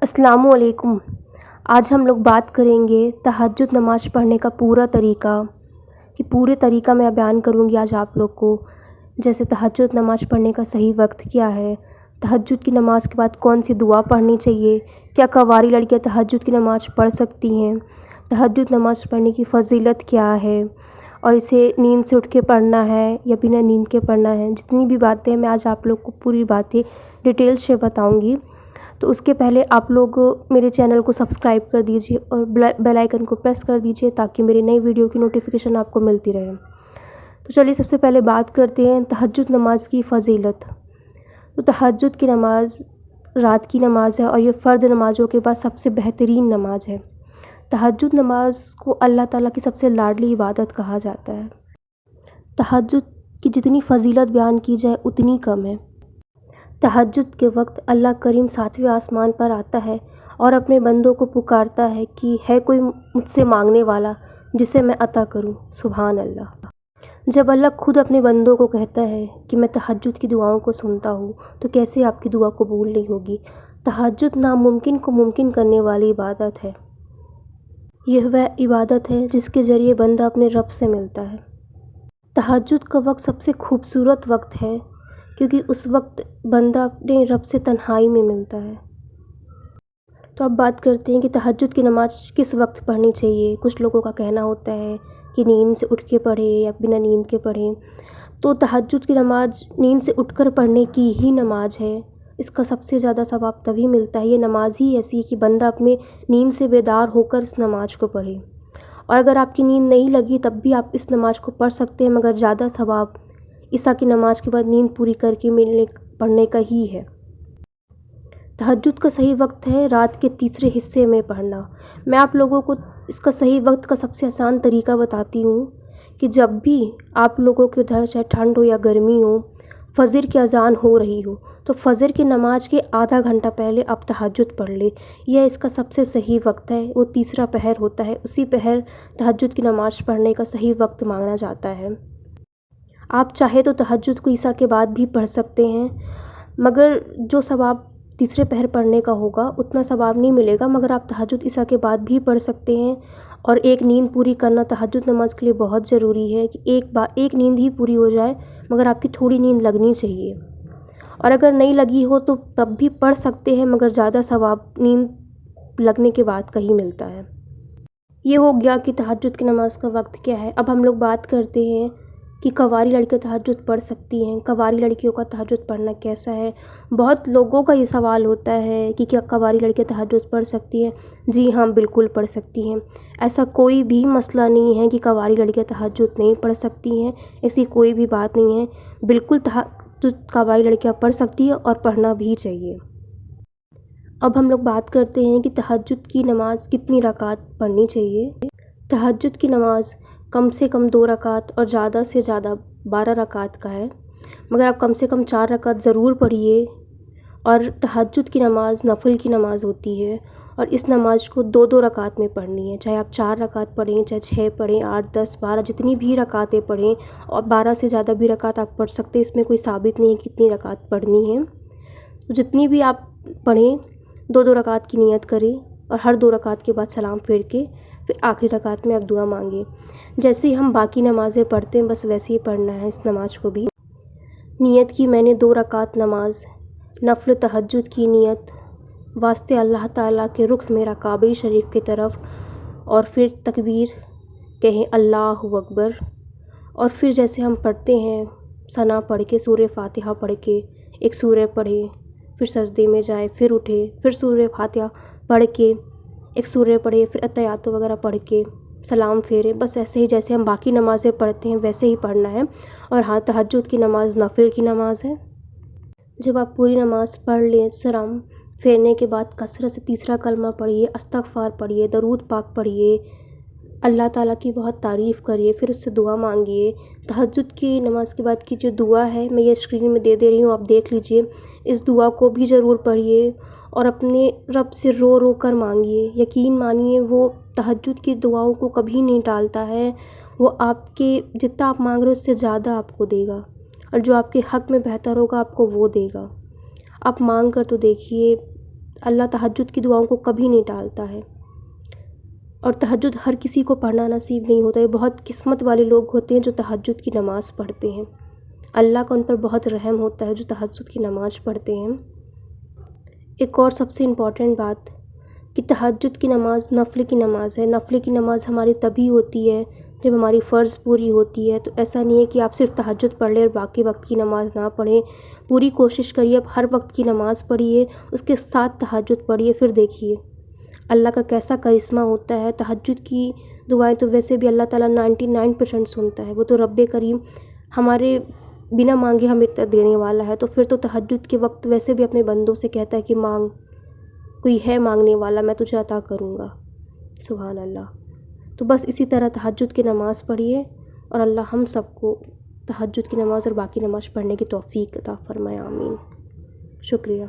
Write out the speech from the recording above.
السلام علیکم۔ آج ہم لوگ بات کریں گے تہجد نماز پڑھنے کا پورا طریقہ، کہ پورے طریقہ میں بیان کروں گی آج آپ لوگ کو۔ جیسے تہجد نماز پڑھنے کا صحیح وقت کیا ہے، تہجد کی نماز کے بعد کون سی دعا پڑھنی چاہیے، کیا کنواری لڑکیاں تہجد کی نماز پڑھ سکتی ہیں، تہجد نماز پڑھنے کی فضیلت کیا ہے، اور اسے نیند سے اٹھ کے پڑھنا ہے یا بنا نیند کے پڑھنا ہے۔ جتنی بھی باتیں میں آج آپ لوگ کو پوری باتیں ڈیٹیل سے بتاؤں گی۔ تو اس کے پہلے آپ لوگ میرے چینل کو سبسکرائب کر دیجیے اور بیل آئیکن کو پریس کر دیجیے تاکہ میری نئی ویڈیو کی نوٹیفیکیشن آپ کو ملتی رہے۔ تو چلیے سب سے پہلے بات کرتے ہیں تہجد نماز کی فضیلت۔ تو تہجد کی نماز رات کی نماز ہے اور یہ فرض نمازوں کے بعد سب سے بہترین نماز ہے۔ تہجد نماز کو اللہ تعالیٰ کی سب سے لاڈلی عبادت کہا جاتا ہے۔ تہجد کی جتنی فضیلت بیان کی جائے اتنی کم ہے۔ تہجد کے وقت اللہ کریم 7ویں آسمان پر آتا ہے اور اپنے بندوں کو پکارتا ہے کہ ہے کوئی مجھ سے مانگنے والا جسے میں عطا کروں۔ سبحان اللہ۔ جب اللہ خود اپنے بندوں کو کہتا ہے کہ میں تہجد کی دعاؤں کو سنتا ہوں تو کیسے آپ کی دعا قبول نہیں ہوگی۔ تہجد ناممکن کو ممکن کرنے والی عبادت ہے۔ یہ وہ عبادت ہے جس کے ذریعے بندہ اپنے رب سے ملتا ہے۔ تہجد کا وقت سب سے خوبصورت وقت ہے کیونکہ اس وقت بندہ اپنے رب سے تنہائی میں ملتا ہے۔ تو اب بات کرتے ہیں کہ تہجد کی نماز کس وقت پڑھنی چاہیے۔ کچھ لوگوں کا کہنا ہوتا ہے کہ نیند سے اٹھ کے پڑھے یا بنا نیند کے پڑھیں۔ تو تہجد کی نماز نیند سے اٹھ کر پڑھنے کی ہی نماز ہے۔ اس کا سب سے زیادہ ثواب تبھی ملتا ہے۔ یہ نماز ہی ایسی ہے کہ بندہ اپنے نیند سے بیدار ہو کر اس نماز کو پڑھے، اور اگر آپ کی نیند نہیں لگی تب بھی آپ اس نماز کو پڑھ سکتے ہیں، مگر زیادہ ثواب عشاء کی نماز کے بعد نیند پوری کر کے پڑھنے کا ہی ہے۔ تہجد کا صحیح وقت ہے رات کے تیسرے حصے میں پڑھنا۔ میں آپ لوگوں کو اس کا صحیح وقت کا سب سے آسان طریقہ بتاتی ہوں کہ جب بھی آپ لوگوں کے ادھر چاہے ٹھنڈ ہو یا گرمی ہو، فجر کی اذان ہو رہی ہو تو فجر کی نماز کے آدھا گھنٹہ پہلے آپ تہجد پڑھ لیں۔ یہ اس کا سب سے صحیح وقت ہے۔ وہ تیسرا پہر ہوتا ہے، اسی پہر تہجد کی نماز پڑھنے کا صحیح وقت مانا جاتا ہے۔ آپ چاہے تو تہجد کو عشاء کے بعد بھی پڑھ سکتے ہیں، مگر جو ثواب تیسرے پہر پڑھنے کا ہوگا اتنا ثواب نہیں ملے گا، مگر آپ تہجد عشاء کے بعد بھی پڑھ سکتے ہیں۔ اور ایک نیند پوری کرنا تہجد نماز کے لیے بہت ضروری ہے کہ ایک نیند ہی پوری ہو جائے، مگر آپ کی تھوڑی نیند لگنی چاہیے۔ اور اگر نہیں لگی ہو تو تب بھی پڑھ سکتے ہیں، مگر زیادہ ثواب نیند لگنے کے بعد کا ہی ملتا ہے۔ یہ ہو گیا کہ تہجد کی نماز کا وقت کیا ہے۔ اب ہم لوگ بات کرتے ہیں کہ کنواری لڑکیاں تہجد پڑھ سکتی ہیں۔ کنواری لڑکیوں کا تہجد پڑھنا کیسا ہے؟ بہت لوگوں کا یہ سوال ہوتا ہے کہ کیا کنواری لڑکیاں تہجد پڑھ سکتی ہیں؟ جی ہاں، بالکل پڑھ سکتی ہیں۔ ایسا کوئی بھی مسئلہ نہیں ہے کہ کنواری لڑکیاں تہجد نہیں پڑھ سکتی ہیں، ایسی کوئی بھی بات نہیں ہے۔ بالکل کنواری لڑکیاں پڑھ سکتی ہیں اور پڑھنا بھی چاہیے۔ اب ہم لوگ بات کرتے ہیں کہ تہجد کی نماز کتنی رکعت پڑھنی چاہیے۔ تہجد کی نماز کم سے کم 2 رکعت اور زیادہ سے زیادہ 12 رکعت کا ہے، مگر آپ کم سے کم 4 رکعت ضرور پڑھیے۔ اور تہجد کی نماز نفل کی نماز ہوتی ہے، اور اس نماز کو 2 رکعت میں پڑھنی ہے، چاہے آپ 4 رکعت پڑھیں، چاہے 6 پڑھیں، 8، 10، 12، جتنی بھی رکعتیں پڑھیں، اور 12 سے زیادہ بھی رکعت آپ پڑھ سکتے ہیں۔ اس میں کوئی ثابت نہیں ہے کتنی رکعت پڑھنی ہے۔ جتنی بھی آپ پڑھیں 2 رکعت کی نیت کریں، اور ہر 2 رکعت کے بعد سلام پھیر کے پھر آخری رکعت میں آپ دعا مانگیں۔ جیسے ہی ہم باقی نمازیں پڑھتے ہیں بس ویسے ہی پڑھنا ہے اس نماز کو بھی۔ نیت کی میں نے 2 رکعت نماز، نفل تہجد کی نیت، واسطے اللہ تعالیٰ کے رخ میرا کعبہ شریف کی طرف، اور پھر تکبیر کہیں اللہ اکبر، اور پھر جیسے ہم پڑھتے ہیں ثنا پڑھ کے، سورہ فاتحہ پڑھ کے ایک سورہ پڑھیں، پھر سجدے میں جائے، پھر اٹھے، پھر سورہ فاتحہ پڑھ کے ایک سورہ پڑھے، پھر اتحیات وغیرہ پڑھ کے سلام پھیرے۔ بس ایسے ہی جیسے ہم باقی نمازیں پڑھتے ہیں ویسے ہی پڑھنا ہے۔ اور ہاں، تہجد کی نماز نفل کی نماز ہے۔ جب آپ پوری نماز پڑھ لیں سلام پھیرنے کے بعد کثرت سے تیسرا کلمہ پڑھیے، استغفار پڑھیے، درود پاک پڑھیے، اللہ تعالیٰ کی بہت تعریف کریے، پھر اس سے دعا مانگیے۔ تہجد کی نماز کے بعد کی جو دعا ہے میں یہ اسکرین میں دے رہی ہوں، آپ دیکھ لیجئے۔ اس دعا کو بھی ضرور پڑھیے اور اپنے رب سے رو رو کر مانگیے۔ یقین مانیے وہ تہجد کی دعاؤں کو کبھی نہیں ٹالتا ہے۔ وہ آپ کے جتنا آپ مانگ رہے ہو اس سے زیادہ آپ کو دے گا، اور جو آپ کے حق میں بہتر ہوگا آپ کو وہ دے گا۔ آپ مانگ کر تو دیکھیے، اللہ تہجد کی دعاؤں کو کبھی نہیں ٹالتا ہے، اور تہجد ہر کسی کو پڑھنا نصیب نہیں ہوتا ہے۔ بہت قسمت والے لوگ ہوتے ہیں جو تہجد کی نماز پڑھتے ہیں، اللہ کا ان پر بہت رحم ہوتا ہے جو تہجد کی نماز پڑھتے ہیں۔ ایک اور سب سے امپورٹنٹ بات کہ تہجد کی نماز نفل کی نماز ہے۔ نفل کی نماز ہماری تبھی ہوتی ہے جب ہماری فرض پوری ہوتی ہے، تو ایسا نہیں ہے کہ آپ صرف تہجد پڑھ لیں اور باقی وقت کی نماز نہ پڑھیں۔ پوری کوشش کریے، اب ہر وقت کی نماز پڑھیے، اس کے ساتھ تہجد پڑھیے، پھر دیکھیے اللہ کا کیسا کرشمہ ہوتا ہے۔ تہجد کی دعائیں تو ویسے بھی اللہ تعالیٰ 99% سنتا ہے، وہ تو رب کریم ہمارے بنا مانگے ہمیں دینے والا ہے، تو پھر تو تہجد کے وقت ویسے بھی اپنے بندوں سے کہتا ہے کہ مانگ، کوئی ہے مانگنے والا، میں تجھے عطا کروں گا۔ سبحان اللہ۔ تو بس اسی طرح تہجد کی نماز پڑھیے، اور اللہ ہم سب کو تہجد کی نماز اور باقی نماز پڑھنے کی توفیق عطا فرمائے، آمین۔ شکریہ۔